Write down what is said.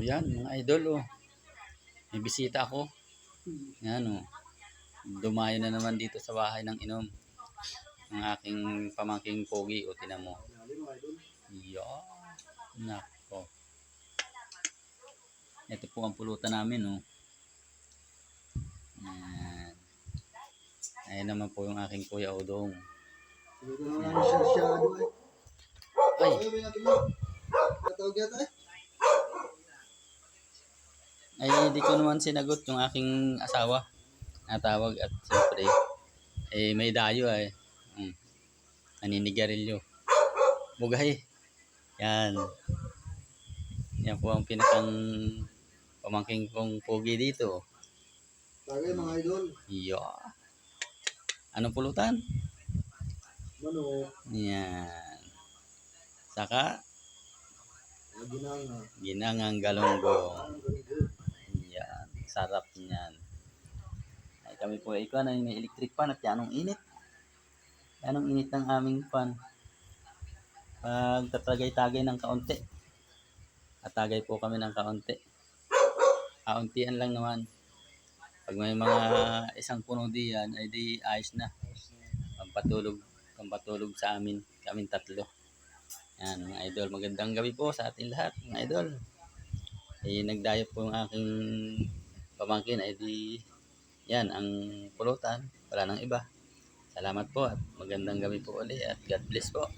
O yan, mga idol, oh. May bisita ako. Yan, oh. Dumayo na naman dito sa bahay ng inom. Ang aking pamangking pogi, o tinan mo. Yan. Nako. Ito po ang pulutan namin, oh. Yan. Ayan naman po yung aking Kuya Udong. Ay. Ay, di ko naman sinagot yung aking asawa. Natawag at siyempre, may dayo ay. Naninigarilyo. Bugay. Yan. Yan po ang pinakang pamangking kong pogi dito. Tagay mga idol. Yeah. Anong pulutan? Manok. Yan. Saka Ginanga. ginangang galunggong. Yan. Sarap niyan. Ay kami po ay ikaw na may electric pan at yanong init. Yanong init ng aming pan. Pag tatagay-tagay ng kaunti. At tagay po kami ng kaunti. Kauntian lang naman. Pag may mga isang puno diyan ay di ayos na. Pampatulog sa amin. Kaming tatlo. Yan mga idol. Magandang gabi po sa ating lahat mga idol. Ay nagdayo po yung aking pamangkin ay di yan ang pulutan. Wala nang iba. Salamat po at magandang gabi po ulit at God bless po.